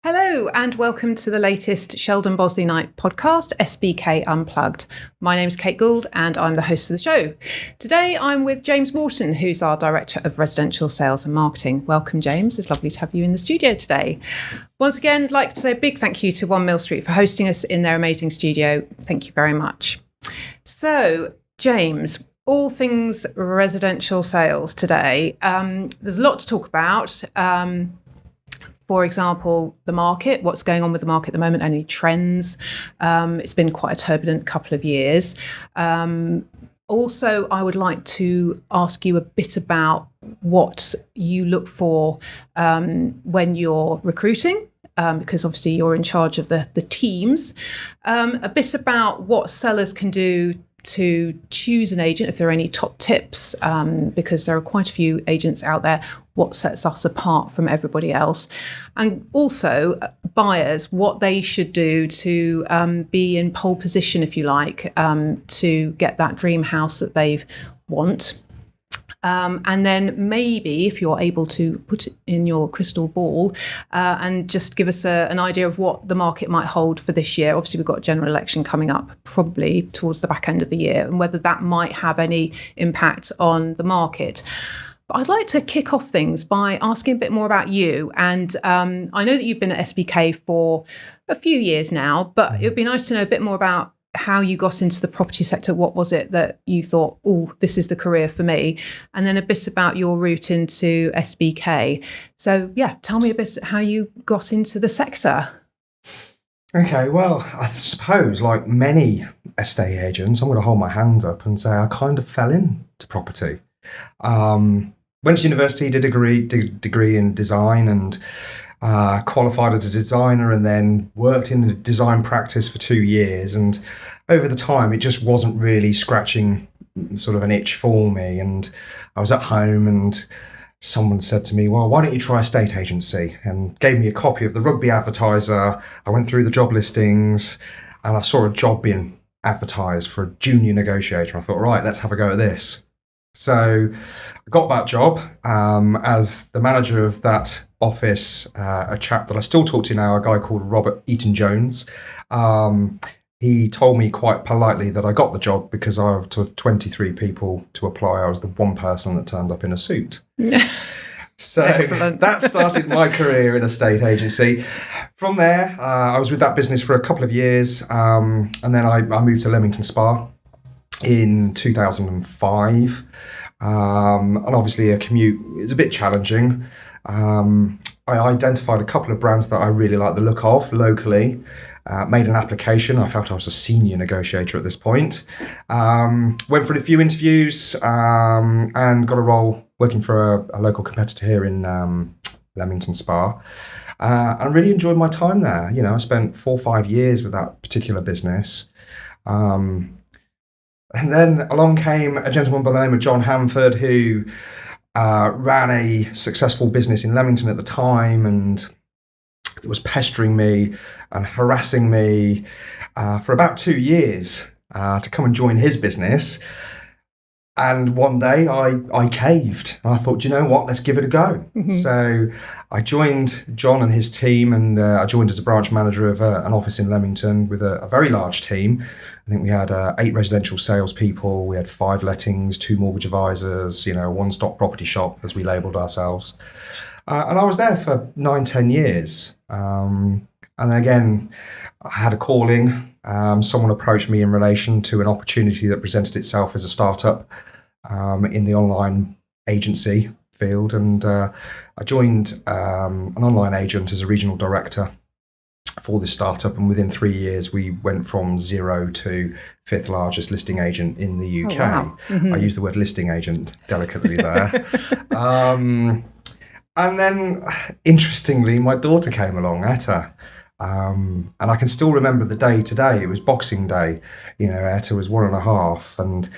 Hello and welcome to the latest Sheldon Bosley Night podcast, SBK Unplugged. My name's Kate Gould and I'm the host of the show. Today I'm with James Morton, who's our Director of Residential Sales and Marketing. Welcome, James. It's lovely to have you in the studio today. Once again, I'd like to say a big thank you to One Mill Street for hosting us in their amazing studio. Thank you very much. So, James, all things residential sales today. There's a lot to talk about. For example, the market, what's going on with the market at the moment, any trends. It's been quite a turbulent couple of years. Also, I would like to ask you a bit about what you look for when you're recruiting, because obviously you're in charge of the teams. A bit about what sellers can do to choose an agent, if there are any top tips, because there are quite a few agents out there, what sets us apart from everybody else. And also buyers, what they should do to be in pole position, if you like, to get that dream house that they want. And then maybe if you're able to put it in your crystal ball and just give us an idea of what the market might hold for this year. Obviously, we've got a general election coming up probably towards the back end of the year, and whether that might have any impact on the market. But I'd like to kick off things by asking a bit more about you. And I know that you've been at SBK for a few years now, but it would be nice to know a bit more about how you got into the property sector. What was it that you thought, oh, this is the career for me? And then a bit about your route into SBK. So yeah, tell me a bit how you got into the sector. Okay, well, I suppose like many estate agents, I'm going to hold my hand up and say I kind of fell into property. Went to university, did a degree in design and qualified as a designer, and then worked in a design practice for 2 years. And over the time, it just wasn't really scratching sort of an itch for me. And I was at home and someone said to me, well, why don't you try a estate agency? And gave me a copy of the Rugby Advertiser. I went through the job listings and I saw a job being advertised for a junior negotiator. I thought, right, let's have a go at this. So I got that job as the manager of that office, a chap that I still talk to now, a guy called Robert Eaton-Jones. He told me quite politely that I got the job because out of 23 people to apply, I was the one person that turned up in a suit. So excellent. That started my career in a estate agency. From there, I was with that business for a couple of years, and then I moved to Leamington Spa in 2005. And obviously a commute is a bit challenging. I identified a couple of brands that I really like the look of locally, made an application. I felt I was a senior negotiator at this point. Went for a few interviews and got a role working for a local competitor here in Leamington Spa. I really enjoyed my time there. You know, I spent 4 or 5 years with that particular business. And then along came a gentleman by the name of John Hamford, who ran a successful business in Leamington at the time, and was pestering me and harassing me for about 2 years to come and join his business. And one day I caved and I thought, do you know what, let's give it a go. Mm-hmm. So I joined John and his team, and I joined as a branch manager of an office in Leamington with a very large team. I think we had 8 residential salespeople, we had 5 lettings, 2 mortgage advisors, you know, one-stop property shop, as we labelled ourselves. And I was there for 9-10 years. And then again, I had a calling. Someone approached me in relation to an opportunity that presented itself as a startup in the online agency field. And I joined an online agent as a regional director for this startup, and within 3 years we went from 0 to 5th largest listing agent in the UK. Oh, wow. Mm-hmm. I use the word listing agent delicately there. And then, interestingly, my daughter came along, Etta, and I can still remember the day today. It was Boxing Day. You know, Etta was 1.5, and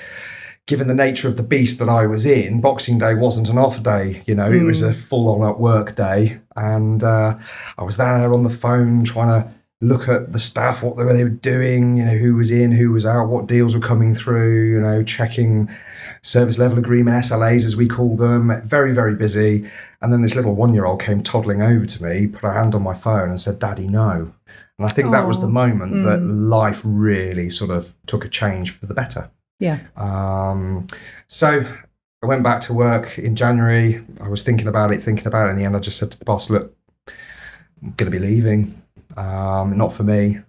given the nature of the beast that I was in, Boxing Day wasn't an off day. You know, it was a full-on at work day, and I was there on the phone trying to look at the staff, what they were doing, you know, who was in, who was out, what deals were coming through, you know, checking service level agreement, SLAs as we call them, very, very busy. And then this little 1-year-old came toddling over to me, put her hand on my phone and said, "Daddy, no." And I think that was the moment that life really sort of took a change for the better. Yeah. So I went back to work in January. I was thinking about it. In the end, I just said to the boss, "Look, I'm going to be leaving. Not for me."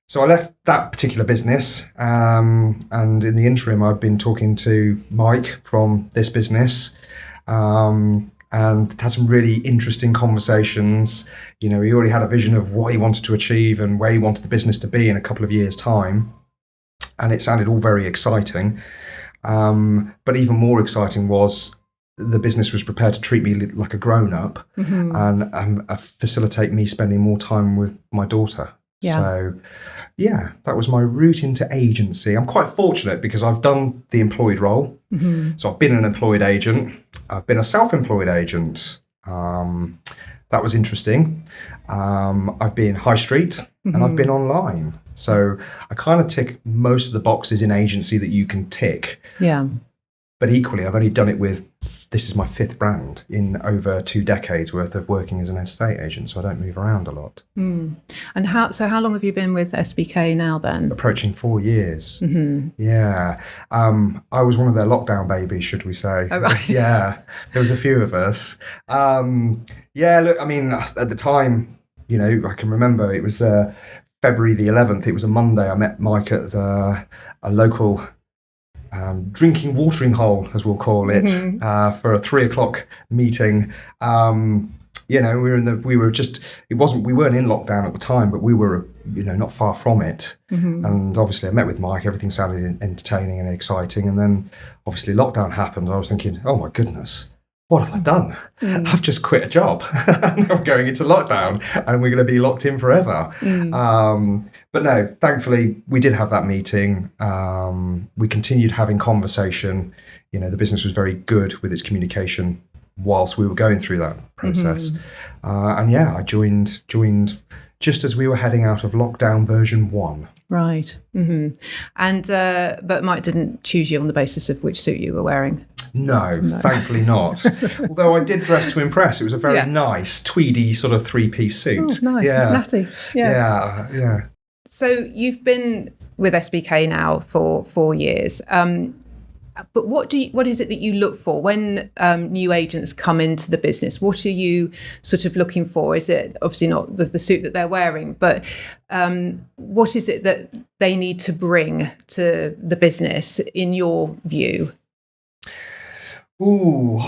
So I left that particular business. And in the interim, I've been talking to Mike from this business. And had some really interesting conversations. He already had a vision of what he wanted to achieve and where he wanted the business to be in a couple of years' time. And it sounded all very exciting. But even more exciting was the business was prepared to treat me like a grown-up and facilitate me spending more time with my daughter. Yeah. So, yeah, that was my route into agency. I'm quite fortunate because I've done the employed role. So I've been an employed agent. I've been a self-employed agent. That was interesting. I've been high street and I've been online. So I kind of tick most of the boxes in agency that you can tick. Yeah. But equally, I've only done it with, this is my 5th brand in over 2 decades worth of working as an estate agent. So I don't move around a lot. And how long have you been with SBK now then? Approaching 4 years. Yeah. I was one of their lockdown babies, should we say. Oh, right. Yeah. There was a few of us. Yeah, look, I mean, at the time, I can remember it was February the 11th. It was a Monday. I met Mike at a local drinking watering hole, as we'll call it, for a 3:00 meeting. We weren't in lockdown at the time, but we were, not far from it. And obviously I met with Mike, everything sounded entertaining and exciting. And then obviously lockdown happened. I was thinking, oh my goodness, what have I done? I've just quit a job. I'm going into lockdown and we're going to be locked in forever. But no, thankfully we did have that meeting. We continued having conversation. The business was very good with its communication whilst we were going through that process. And yeah, I joined just as we were heading out of lockdown version 1. Right. And but Mike didn't choose you on the basis of which suit you were wearing? No, thankfully not. Although I did dress to impress. It was a very nice tweedy sort of 3-piece suit. Oh, nice. Yeah. Natty. Yeah. So you've been with SBK now for 4 years. But what is it that you look for when new agents come into the business? What are you sort of looking for? Is it obviously not the suit that they're wearing, but what is it that they need to bring to the business in your view? Ooh,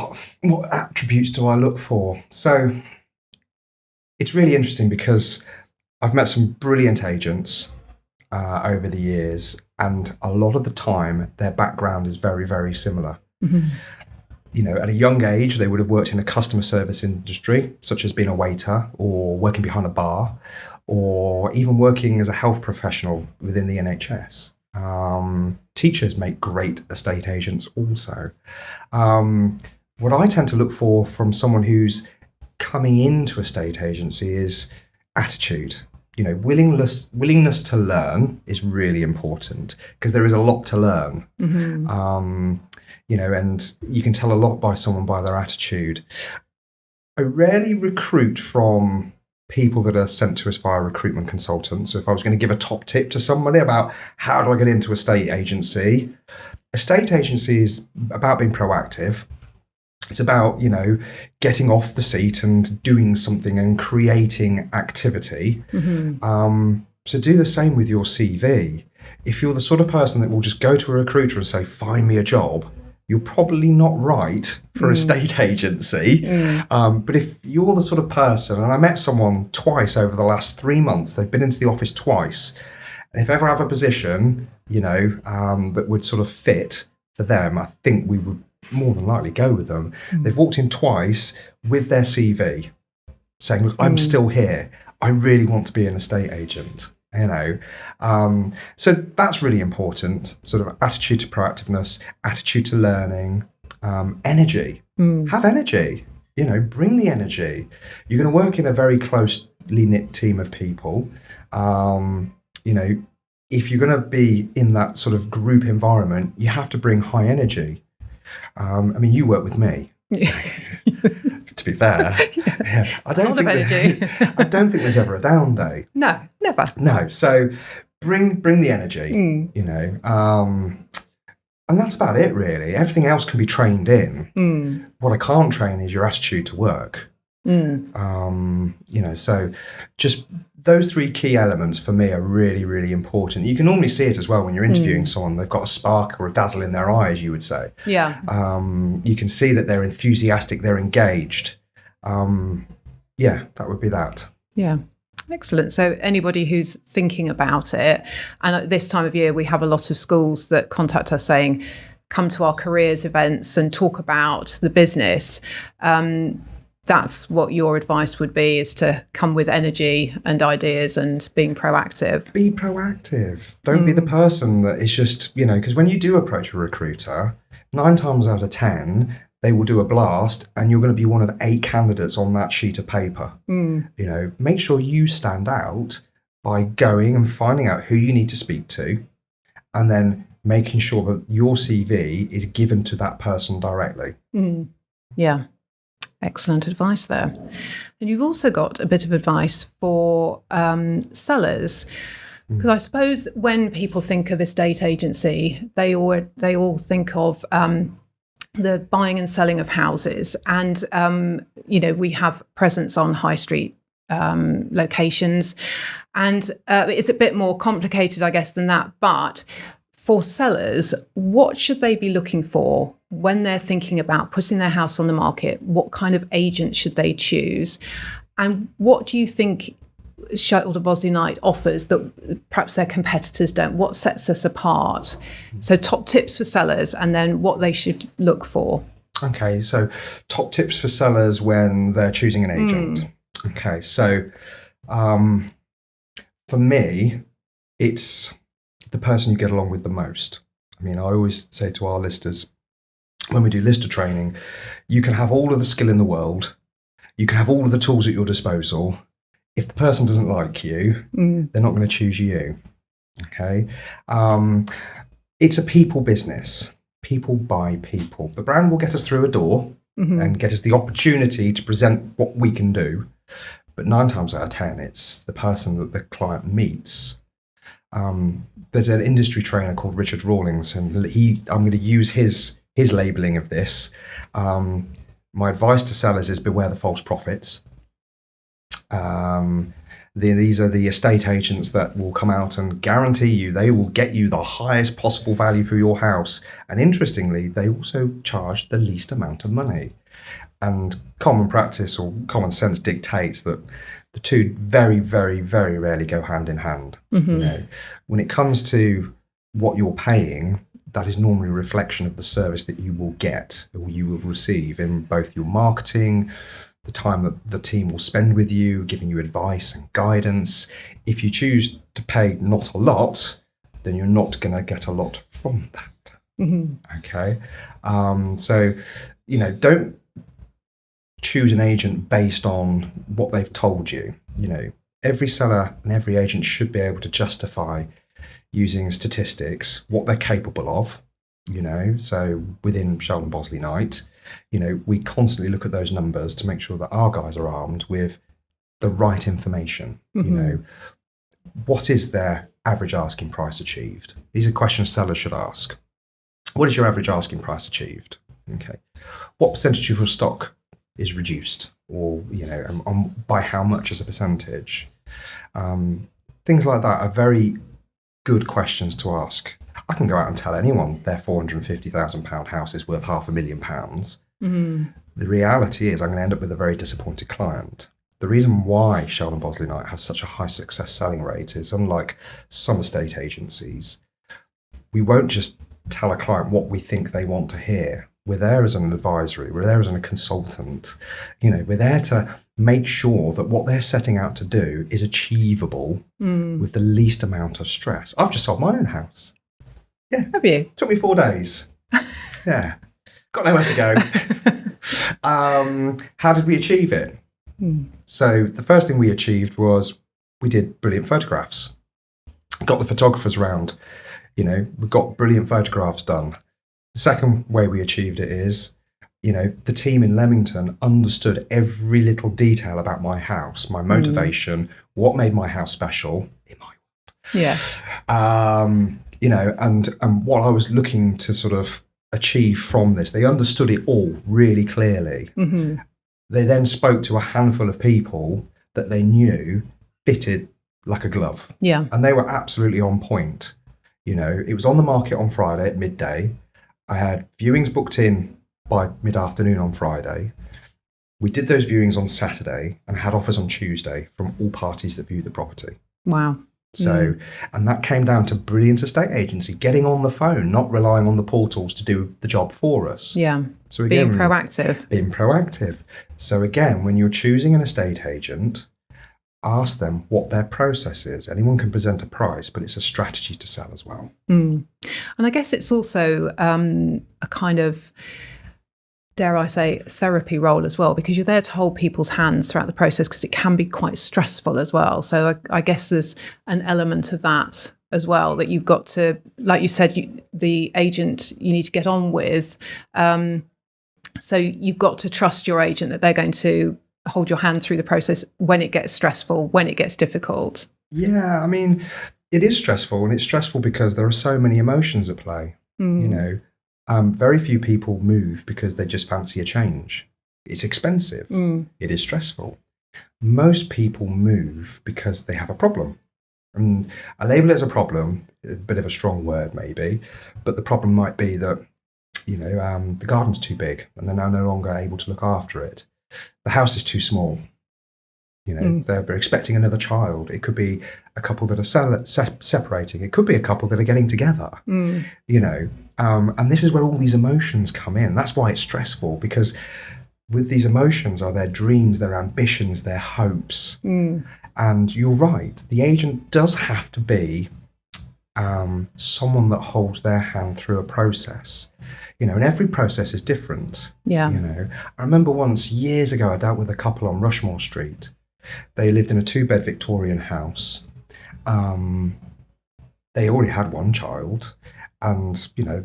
what attributes do I look for? So it's really interesting because I've met some brilliant agents over the years, and a lot of the time their background is very, very similar. At a young age, they would have worked in a customer service industry, such as being a waiter or working behind a bar, or even working as a health professional within the NHS. Teachers make great estate agents also. What I tend to look for from someone who's coming into estate agency is attitude. Willingness to learn is really important because there is a lot to learn. And you can tell a lot by someone by their attitude. I rarely recruit from people that are sent to us via recruitment consultants. So if I was going to give a top tip to somebody about how do I get into estate agency is about being proactive. It's about, getting off the seat and doing something and creating activity. So do the same with your CV. If you're the sort of person that will just go to a recruiter and say, find me a job, you're probably not right for estate agency. But if you're the sort of person, and I met someone twice over the last 3 months, they've been into the office twice, and if ever I have a position, that would sort of fit for them, I think we would more than likely go with them. They've walked in twice with their CV saying, look, I'm still here. I really want to be an estate agent. So that's really important. Sort of attitude to proactiveness, attitude to learning, energy. Have energy. Bring the energy. You're going to work in a very closely knit team of people. if you're going to be in that sort of group environment, you have to bring high energy. I mean, you work with me. To be fair, yeah, I don't think there's ever a down day. No, never. No, so bring the energy, you know, and that's about it really. Everything else can be trained in. What I can't train is your attitude to work. You know, so just those three key elements for me are really, really important. You can normally see it as well when you're interviewing someone. They've got a spark or a dazzle in their eyes, you would say. Yeah. You can see that they're enthusiastic, they're engaged. Yeah, that would be that. Yeah. Excellent. So anybody who's thinking about it, and at this time of year, we have a lot of schools that contact us saying, come to our careers events and talk about the business. That's what your advice would be, is to come with energy and ideas and being proactive. Be proactive. Don't be the person that is just, you know, because when you do approach a recruiter, 9 times out of 10, they will do a blast and you're going to be one of 8 candidates on that sheet of paper. You know, make sure you stand out by going and finding out who you need to speak to, and then making sure that your CV is given to that person directly. Yeah. Excellent advice there. And you've also got a bit of advice for sellers, because I suppose when people think of estate agency, they all think of the buying and selling of houses, and you know, we have presence on high street locations, and it's a bit more complicated, I guess, than that. But for sellers, what should they be looking for when they're thinking about putting their house on the market? What kind of agent should they choose? And what do you think Sheldon Bosley Knight offers that perhaps their competitors don't? What sets us apart? So top tips for sellers, and then what they should look for. Okay, so top tips for sellers when they're choosing an agent. Okay, so for me, it's the person you get along with the most. I mean, I always say to our listers, when we do lister training, you can have all of the skill in the world, you can have all of the tools at your disposal. If the person doesn't like you, they're not going to choose you. Okay, it's a people business. People buy people. The brand will get us through a door and get us the opportunity to present what we can do. But 9 times out of 10, it's the person that the client meets. There's an industry trainer called Richard Rawlings, and I'm going to use his labeling of this. My advice to sellers is beware the false prophets. These are the estate agents that will come out and guarantee you they will get you the highest possible value for your house. And interestingly, they also charge the least amount of money. And common practice or common sense dictates that the two very, very, very rarely go hand in hand. You know, when it comes to what you're paying, that is normally a reflection of the service that you will get or you will receive in both your marketing, the time that the team will spend with you, giving you advice and guidance. If you choose to pay not a lot, then you're not going to get a lot from that. Okay. So, you know, don't choose an agent based on what they've told you. You know, every seller and every agent should be able to justify using statistics what they're capable of. You know, so within Sheldon Bosley Knight, you know, we constantly look at those numbers to make sure that our guys are armed with the right information. You know, what is their average asking price achieved? These are questions sellers should ask. What is your average asking price achieved? Okay. What percentage of your stock is reduced, or, you know, by how much as a percentage? Things like that are very good questions to ask. I can go out and tell anyone their £450,000 house is worth £500,000. The reality is I'm going to end up with a very disappointed client. The reason why Sheldon Bosley Knight has such a high success selling rate is, unlike some estate agencies, we won't just tell a client what we think they want to hear. We're there as an advisory, we're there as a consultant. You know, we're there to make sure that what they're setting out to do is achievable with the least amount of stress. I've just sold my own house. Yeah. Have you? Took me 4 days. Yeah. Got nowhere to go. How did we achieve it? So the first thing we achieved was we did brilliant photographs. got the photographers round. We've got brilliant photographs done. The second way we achieved it is, the team in Leamington understood every little detail about my house, my motivation, what made my house special in my Yeah. and what I was looking to sort of achieve from this. They understood it all really clearly. Mm-hmm. They then spoke to a handful of people that they knew fitted like a glove. Yeah. And they were absolutely on point. It was on the market on Friday at midday. I had viewings booked in by mid-afternoon on Friday. We did those viewings on Saturday and had offers on Tuesday from all parties that viewed the property. Wow. So, and that came down to brilliant estate agency, getting on the phone, not relying on the portals to do the job for us. Yeah. So again, being proactive. Being proactive. So again, when you're choosing an estate agent, ask them what their process is. Anyone can present a price, but it's a strategy to sell as well. And I guess it's also a kind of, dare I say, therapy role as well, because you're there to hold people's hands throughout the process, because it can be quite stressful as well. So I guess there's an element of that as well, that you've got to, like you said, the agent you need to get on with. So you've got to trust your agent that they're going to hold your hand through the process when it gets stressful, when it gets difficult. Yeah, I mean, it is stressful, and it's stressful because there are so many emotions at play. Very few people move because they just fancy a change. It's expensive. It is stressful. Most people move because they have a problem. And I label it as a problem, a bit of a strong word maybe, but the problem might be that, the garden's too big and they're now no longer able to look after it. The house is too small. They're expecting another child. It could be a couple that are separating. It could be a couple that are getting together. And this is where all these emotions come in. That's why it's stressful, because with these emotions are their dreams, their ambitions, their hopes. And you're right, the agent does have to be someone that holds their hand through a process. And every process is different. Yeah. I remember once, years ago, I dealt with a couple on Rushmore Street. They lived in a 2-bed Victorian house. They already had one child, and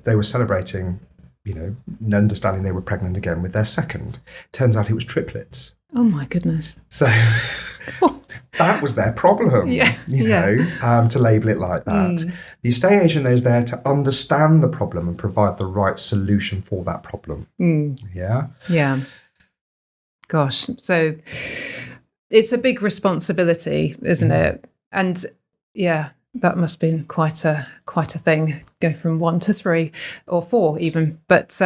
they were celebrating, understanding they were pregnant again with their second. Turns out it was triplets. Oh my goodness. So that was their problem. To label it like that. The estate agent is there to understand the problem and provide the right solution for that problem. Yeah. Gosh, so it's a big responsibility, isn't it? And that must have been quite a thing, go from 1 to 3 or 4 even. But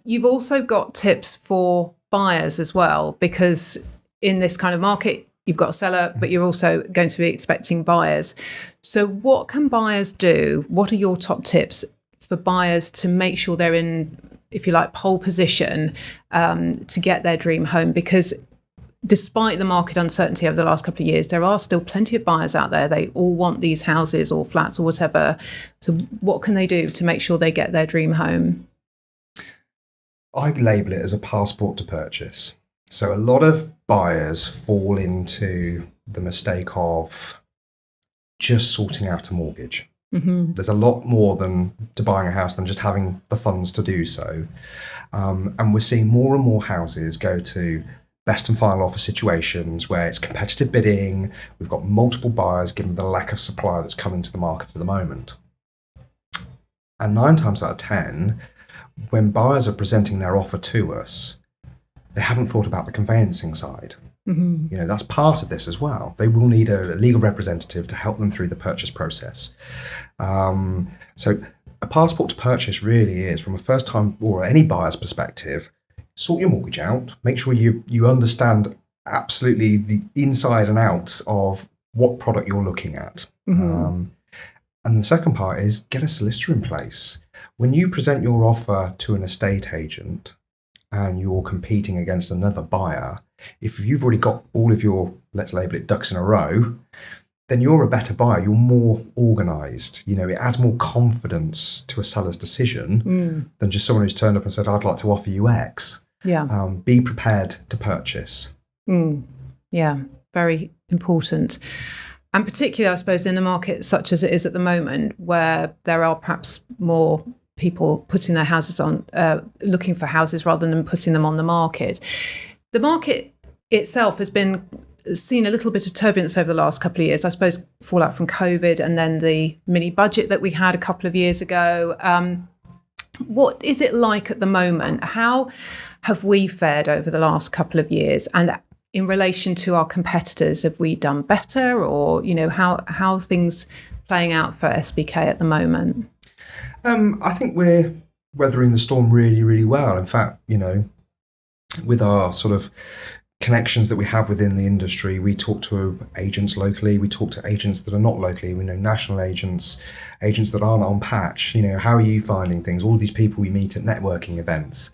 you've also got tips for buyers as well, because in this kind of market, you've got a seller, but you're also going to be expecting buyers. So what can buyers do? What are your top tips for buyers to make sure they're in, if you like, pole position to get their dream home? Because despite the market uncertainty over the last couple of years, there are still plenty of buyers out there. They all want these houses or flats or whatever. So what can they do to make sure they get their dream home? I label it as a passport to purchase. So a lot of buyers fall into the mistake of just sorting out a mortgage. There's a lot more to buying a house than just having the funds to do so. And we're seeing more and more houses go to best and final offer situations where it's competitive bidding. We've got multiple buyers given the lack of supply that's coming to the market at the moment. And 9 times out of 10, when buyers are presenting their offer to us, they haven't thought about the conveyancing side. That's part of this as well. They will need a legal representative to help them through the purchase process. So a passport to purchase really is, from a first time or any buyer's perspective, sort your mortgage out, make sure you understand absolutely the inside and outs of what product you're looking at. And the second part is get a solicitor in place. When you present your offer to an estate agent and you're competing against another buyer, if you've already got all of your, let's label it, ducks in a row, then you're a better buyer. You're more organised. It adds more confidence to a seller's decision than just someone who's turned up and said, I'd like to offer you X. Be prepared to purchase. Yeah, very important. And particularly, I suppose, in a market such as it is at the moment, where there are perhaps more people putting their houses on, looking for houses rather than putting them on the market. The market itself has been seen a little bit of turbulence over the last couple of years. I suppose fallout from COVID and then the mini budget that we had a couple of years ago. What is it like at the moment? How have we fared over the last couple of years? And in relation to our competitors, have we done better, or how's things playing out for SBK at the moment? I think we're weathering the storm really, really well. In fact, with our sort of connections that we have within the industry, we talk to agents locally, we talk to agents that are not locally, we know national agents that aren't on patch. How are you finding things? All these people we meet at networking events.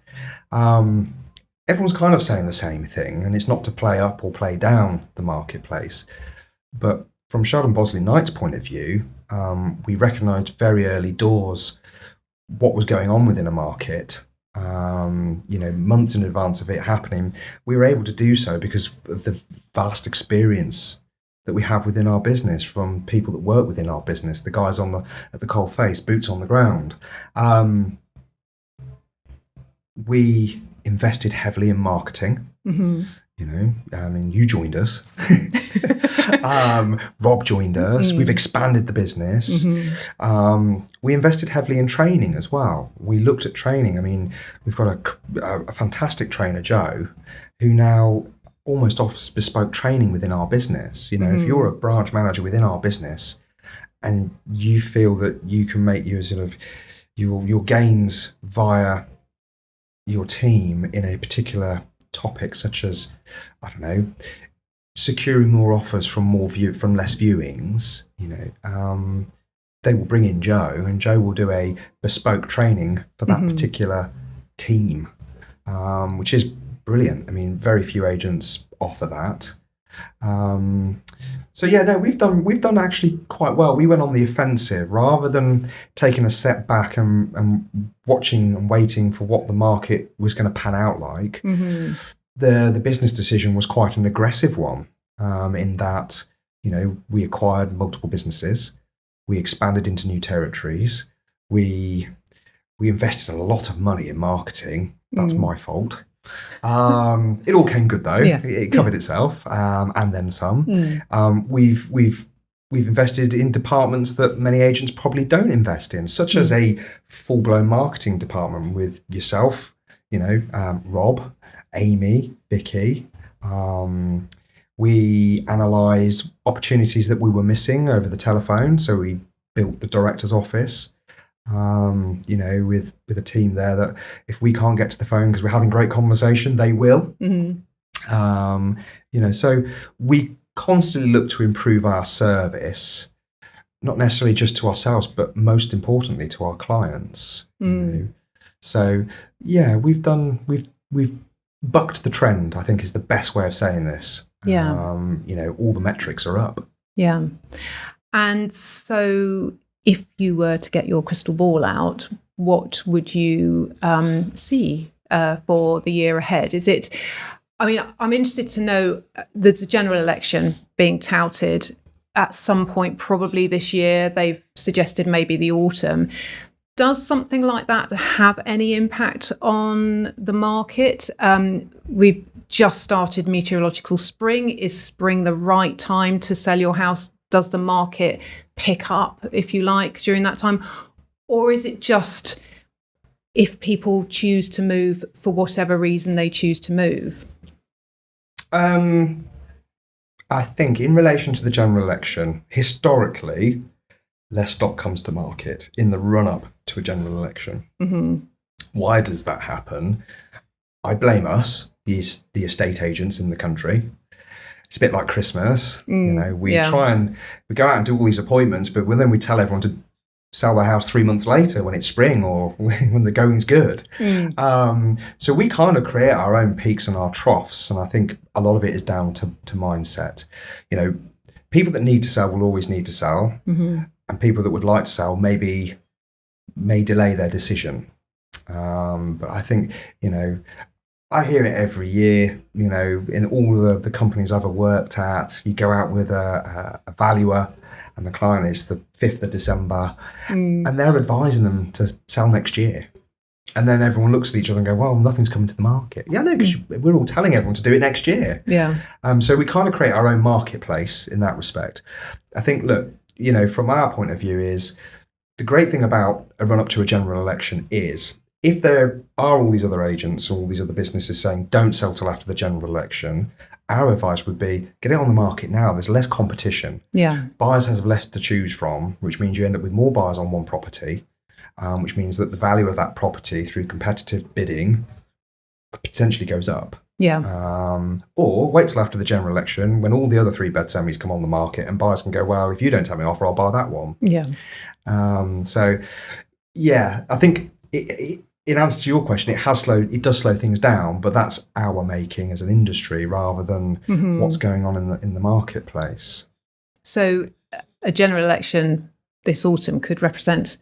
Everyone's kind of saying the same thing, and it's not to play up or play down the marketplace. But from Sheldon Bosley Knight's point of view, we recognised very early doors what was going on within a market. Months in advance of it happening, we were able to do so because of the vast experience that we have within our business from people that work within our business, the guys at the coal face, boots on the ground. We invested heavily in marketing. Mm-hmm. You joined us. Rob joined us. Mm-hmm. We've expanded the business. Mm-hmm. We invested heavily in training as well. We looked at training. We've got a fantastic trainer, Joe, who now almost offers bespoke training within our business. Mm-hmm. If you're a branch manager within our business and you feel that you can make your gains via your team in a particular topic, such as, securing more offers from less viewings, they will bring in Joe, and Joe will do a bespoke training for that mm-hmm. particular team, which is brilliant. Very few agents offer that. We've done actually quite well. We went on the offensive rather than taking a step back and watching and waiting for what the market was going to pan out like. Mm-hmm. The business decision was quite an aggressive one, in that we acquired multiple businesses, we expanded into new territories, we invested a lot of money in marketing. That's my fault. It all came good though. Yeah. It covered itself, and then some. We've invested in departments that many agents probably don't invest in, such as a full-blown marketing department with yourself, Rob, Amy, Vicky. We analysed opportunities that we were missing over the telephone, so we built the director's office. With a team there that if we can't get to the phone because we're having great conversation, they will. Mm-hmm. So we constantly look to improve our service, not necessarily just to ourselves, but most importantly to our clients. So yeah, we've bucked the trend, I think is the best way of saying this. Yeah. All the metrics are up. Yeah. And so if you were to get your crystal ball out, what would you see for the year ahead? I'm interested to know, there's a general election being touted at some point, probably this year. They've suggested maybe the autumn. Does something like that have any impact on the market? We've just started meteorological spring. Is spring the right time to sell your house? Does the market pick up, if you like, during that time? Or is it just if people choose to move for whatever reason they choose to move? I think in relation to the general election, historically, less stock comes to market in the run-up to a general election. Mm-hmm. Why does that happen? I blame us, the estate agents in the country. It's a bit like Christmas. We try and we go out and do all these appointments, but then we tell everyone to sell their house 3 months later when it's spring or when the going's good. So we kind of create our own peaks and our troughs, and I think a lot of it is down to mindset. People that need to sell will always need to sell, mm-hmm. and people that would like to sell may delay their decision. But I think I hear it every year, in all the companies I've ever worked at. You go out with a valuer and the client is the 5th of December and they're advising them to sell next year. And then everyone looks at each other and go, well, nothing's coming to the market. Yeah, no, because we're all telling everyone to do it next year. Yeah. So we kind of create our own marketplace in that respect. I think, look, from our point of view is the great thing about a run up to a general election is if there are all these other agents or all these other businesses saying don't sell till after the general election, our advice would be get it on the market now. There's less competition. Yeah. Buyers have less to choose from, which means you end up with more buyers on one property, which means that the value of that property through competitive bidding potentially goes up. Yeah. Or wait till after the general election when all the other 3-bed semis come on the market and buyers can go, well, if you don't take me offer, I'll buy that one. Yeah. So, yeah, I think in answer to your question, it does slow things down, but that's our making as an industry rather than what's going on in the marketplace. So a general election this autumn could represent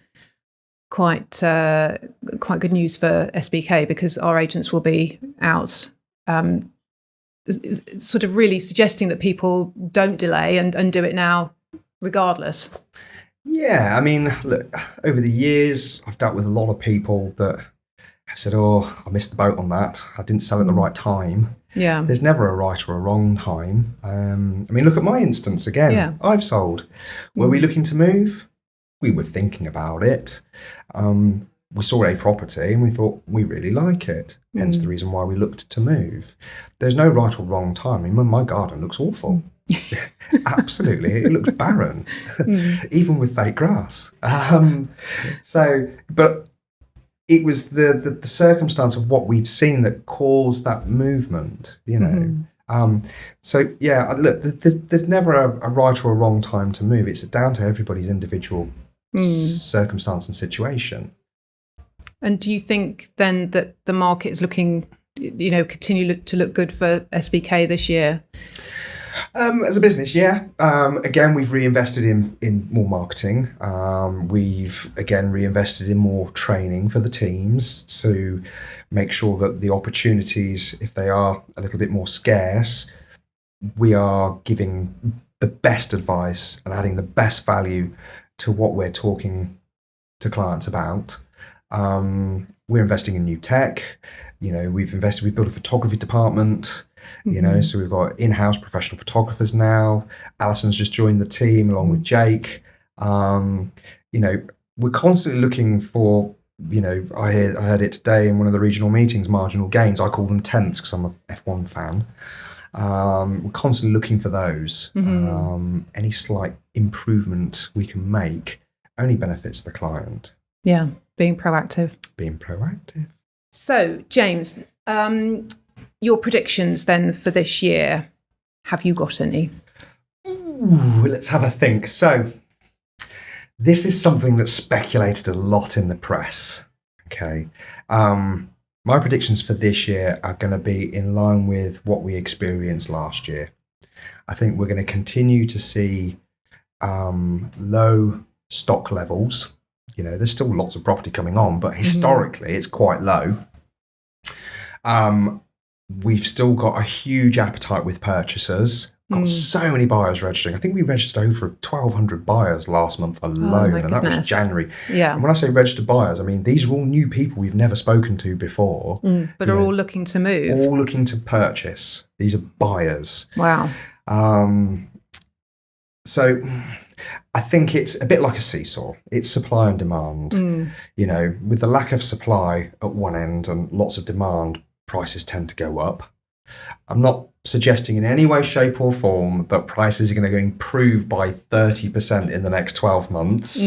quite good news for SBK because our agents will be out sort of really suggesting that people don't delay and do it now regardless. Yeah, I mean, look, over the years, I've dealt with a lot of people that have said, oh, I missed the boat on that. I didn't sell at the right time. Yeah. There's never a right or a wrong time. I mean, look at my instance again. Yeah. I've sold. Were we looking to move? We were thinking about it. We saw a property and we thought we really like it. Hence the reason why we looked to move. There's no right or wrong time. I mean, my garden looks awful. Absolutely, it looks barren, even with fake grass. But it was the circumstance of what we'd seen that caused that movement, So yeah, look, there's never a right or a wrong time to move. It's down to everybody's individual circumstance and situation. And do you think then that the market is looking, continue to look good for SBK this year? As a business, yeah. Again, we've reinvested in more marketing. We've, again, reinvested in more training for the teams to make sure that the opportunities, if they are a little bit more scarce, we are giving the best advice and adding the best value to what we're talking to clients about. We're investing in new tech. We've built a photography department. So we've got in-house professional photographers now. Alison's just joined the team along with Jake. We're constantly looking for, I heard it today in one of the regional meetings, marginal gains. I call them tenths because I'm a F1 fan. We're constantly looking for those. Any slight improvement we can make only benefits the client. Yeah, being proactive. So, James, your predictions then for this year, have you got any? Ooh, let's have a think. So, this is something that's speculated a lot in the press. Okay. My predictions for this year are going to be in line with what we experienced last year. I think we're going to continue to see low stock levels. There's still lots of property coming on, but historically it's quite low. We've still got a huge appetite with purchasers. Got so many buyers registering. I think we registered over 1,200 buyers last month alone, and that was January. Yeah. And when I say registered buyers, I mean these are all new people we've never spoken to before. But are all looking to move. All looking to purchase. These are buyers. Wow. So I think it's a bit like a seesaw. It's supply and demand. With the lack of supply at one end and lots of demand, prices tend to go up. I'm not suggesting in any way, shape or form that prices are going to improve by 30% in the next 12 months.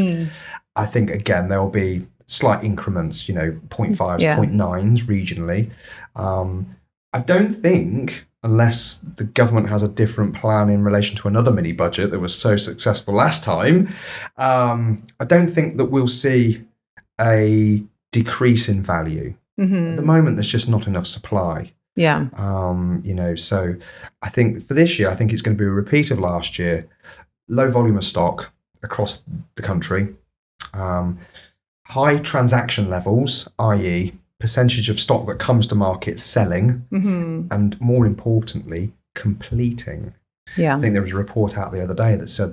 I think, again, there will be slight increments, 0.5s, 0.9s regionally. I don't think, unless the government has a different plan in relation to another mini budget that was so successful last time, I don't think that we'll see a decrease in value. At the moment, there's just not enough supply. Yeah. So I think for this year, I think it's going to be a repeat of last year. Low volume of stock across the country. High transaction levels, i.e., percentage of stock that comes to market selling, and more importantly, completing. Yeah. I think there was a report out the other day that said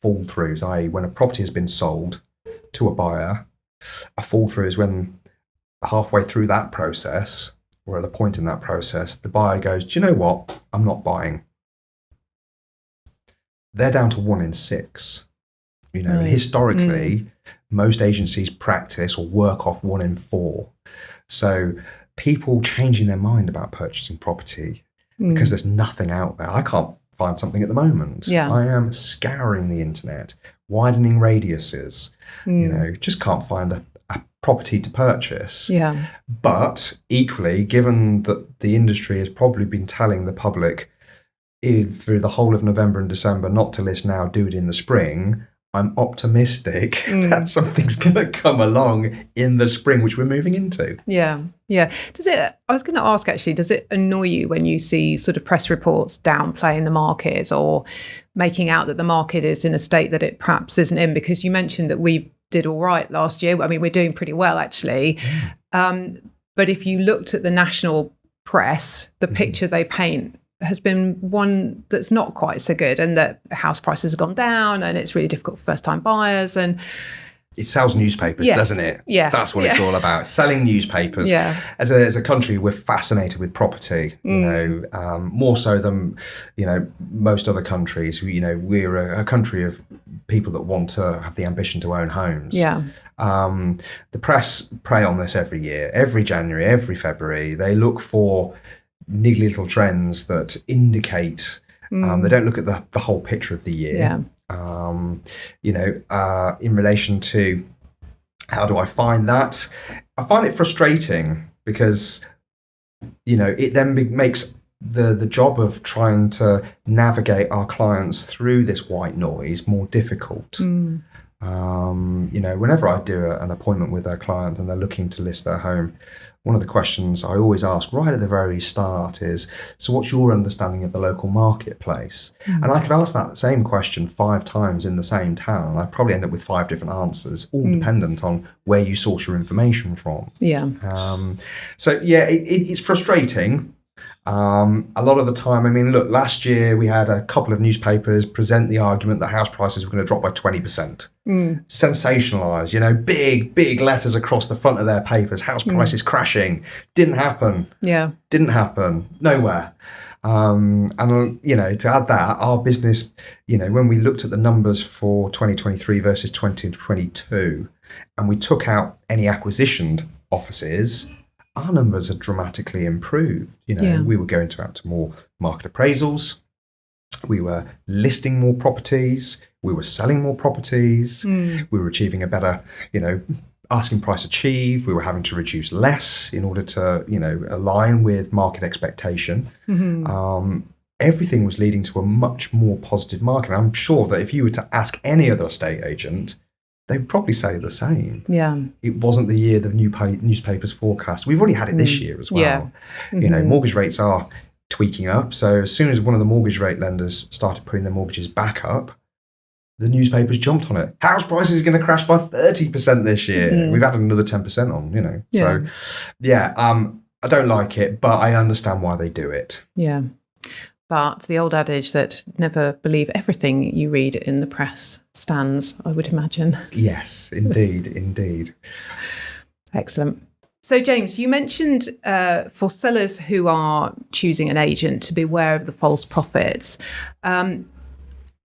fall throughs, i.e. when a property has been sold to a buyer, a fall through is when halfway through that process, or at a point in that process, the buyer goes, do you know what? I'm not buying. They're down to 1 in 6. You know, and historically, most agencies practice or work off 1 in 4. So people changing their mind about purchasing property because there's nothing out there. I can't find something at the moment. Yeah. I am scouring the internet, widening radiuses, you know, just can't find a property to purchase. Yeah. But equally, given that the industry has probably been telling the public through the whole of November and December not to list now, do it in the spring, I'm optimistic that something's going to come along in the spring, which we're moving into. Yeah. Yeah. I was going to ask actually, does it annoy you when you see sort of press reports downplaying the market or making out that the market is in a state that it perhaps isn't in? Because you mentioned that we did all right last year. I mean, we're doing pretty well actually. But if you looked at the national press, the picture they paint has been one that's not quite so good, and that house prices have gone down and it's really difficult for first-time buyers. And it sells newspapers, doesn't it? Yeah. That's what it's all about. Selling newspapers. Yeah. As a country, we're fascinated with property, you know, more so than, you know, most other countries. You know, we're a country of people that want to have the ambition to own homes. Yeah. The press prey on this every year, every January, every February. They look for niggly little trends that indicate, they don't look at the whole picture of the year. Yeah. You know, in relation to how do I find that? I find it frustrating because, you know, it then makes the job of trying to navigate our clients through this white noise more difficult. You know, whenever I do an appointment with a client and they're looking to list their home, one of the questions I always ask right at the very start is, so what's your understanding of the local marketplace? And I could ask that same question 5 times in the same town, and I'd probably end up with 5 different answers, all dependent on where you source your information from. Yeah. So, yeah, it's frustrating. A lot of the time, I mean, look, last year we had a couple of newspapers present the argument that house prices were going to drop by 20%. Sensationalized, you know, big letters across the front of their papers, house prices crashing. Didn't happen. Yeah. Didn't happen. Nowhere. And, you know, to add that, our business, you know, when we looked at the numbers for 2023 versus 2022, and we took out any acquisitioned offices, our numbers have dramatically improved. You know, we were going out to more market appraisals. We were listing more properties. We were selling more properties. We were achieving a better, you know, asking price achieved. We were having to reduce less in order to, you know, align with market expectation. Everything was leading to a much more positive market. I'm sure that if you were to ask any other estate agent, they'd probably say the same. Yeah. It wasn't the year the newspapers forecast. We've already had it this year as well. Yeah. You know, mortgage rates are tweaking up. So as soon as one of the mortgage rate lenders started putting their mortgages back up, the newspapers jumped on it. House prices are going to crash by 30% this year. We've added another 10% on, you know. Yeah. So, yeah, I don't like it, but I understand why they do it. Yeah. But the old adage that never believe everything you read in the press stands, I would imagine. Yes, indeed. Excellent. So, James, you mentioned for sellers who are choosing an agent to beware of the false prophets.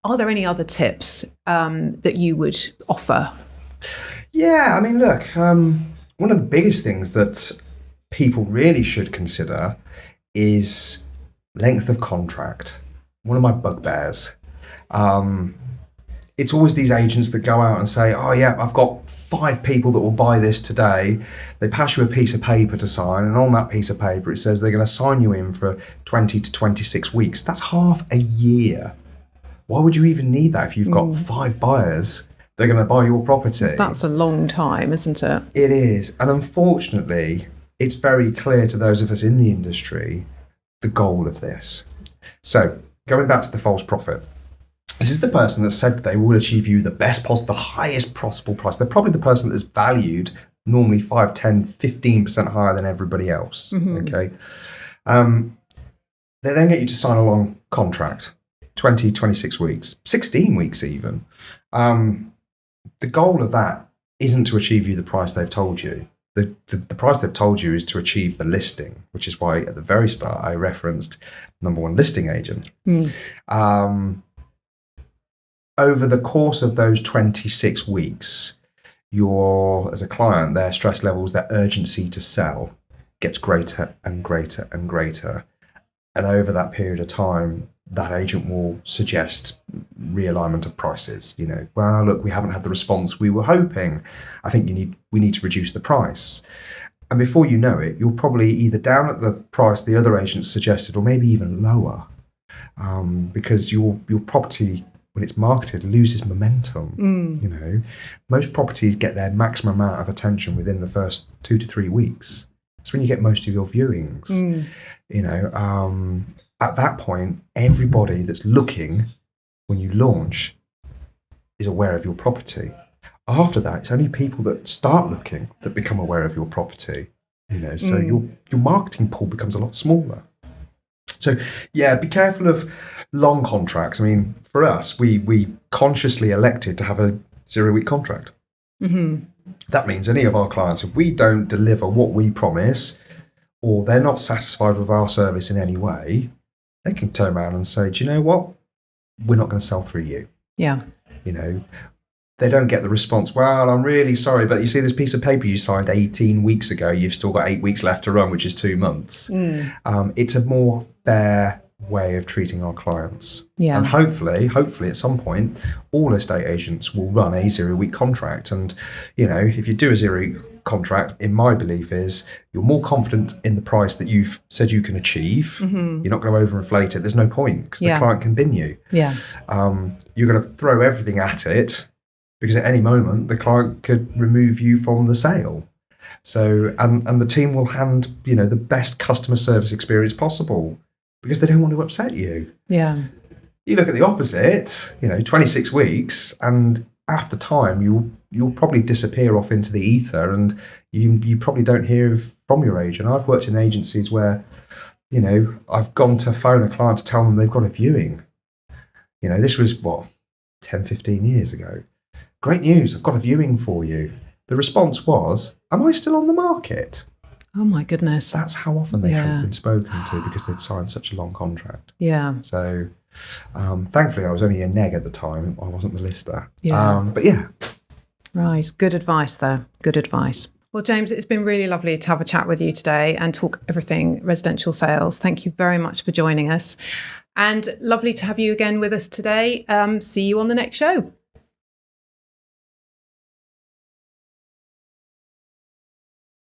Are there any other tips that you would offer? Yeah, I mean, look, one of the biggest things that people really should consider is length of contract. One of my bugbears. It's always these agents that go out and say, oh yeah, I've got 5 people that will buy this today. They pass you a piece of paper to sign, and on that piece of paper it says they're going to sign you in for 20 to 26 weeks. That's half a year. Why would you even need that if you've got 5 buyers that are going to buy your property? That's a long time, isn't it? It is. And unfortunately, it's very clear to those of us in the industry the goal of this. So going back to the false prophet, this is the person that said they will achieve you the best possible, the highest possible price. They're probably the person that's valued normally 5, 10, 15% higher than everybody else. Okay. They then get you to sign a long contract, 20, 26 weeks, 16 weeks even. The goal of that isn't to achieve you the price they've told you. The price they've told you is to achieve the listing, which is why at the very start I referenced number one listing agent. Over the course of those 26 weeks, as a client, their stress levels, their urgency to sell gets greater and greater and greater. And over that period of time, that agent will suggest realignment of prices. Well, look, we haven't had the response we were hoping. I think we need to reduce the price. And before you know it, you're probably either down at the price the other agents suggested, or maybe even lower, because your property, when it's marketed, loses momentum. Most properties get their maximum amount of attention within the first 2 to 3 weeks. That's when you get most of your viewings. At that point, everybody that's looking when you launch is aware of your property. After that, it's only people that start looking that become aware of your property. So your marketing pool becomes a lot smaller. So yeah, be careful of long contracts. I mean, for us, we consciously elected to have a 0-week contract. That means any of our clients, if we don't deliver what we promise, or they're not satisfied with our service in any way, they can turn around and say, do you know what? We're not going to sell through you. Yeah. They don't get the response, well, I'm really sorry, but you see this piece of paper you signed 18 weeks ago, you've still got 8 weeks left to run, which is 2 months. It's a more fair way of treating our clients. Yeah. And hopefully at some point, all estate agents will run a 0-week contract. And, if you do a 0-week contract, in my belief is you're more confident in the price that you've said you can achieve. You're not going to overinflate it. There's no point because the client can bin you. Yeah. You're going to throw everything at it because at any moment the client could remove you from the sale. So, and the team will hand, the best customer service experience possible because they don't want to upset you. Yeah. You look at the opposite, 26 weeks, and after time, you'll probably disappear off into the ether, and you probably don't hear from your agent. I've worked in agencies where, I've gone to phone a client to tell them they've got a viewing. This was, 10, 15 years ago. Great news, I've got a viewing for you. The response was, am I still on the market? Oh my goodness. That's how often they haven't been spoken to because they'd signed such a long contract. Yeah. So thankfully I was only a neg at the time. I wasn't the lister. Yeah. But yeah. Right. Good advice there. Good advice. Well, James, it's been really lovely to have a chat with you today and talk everything residential sales. Thank you very much for joining us. And lovely to have you again with us today. See you on the next show.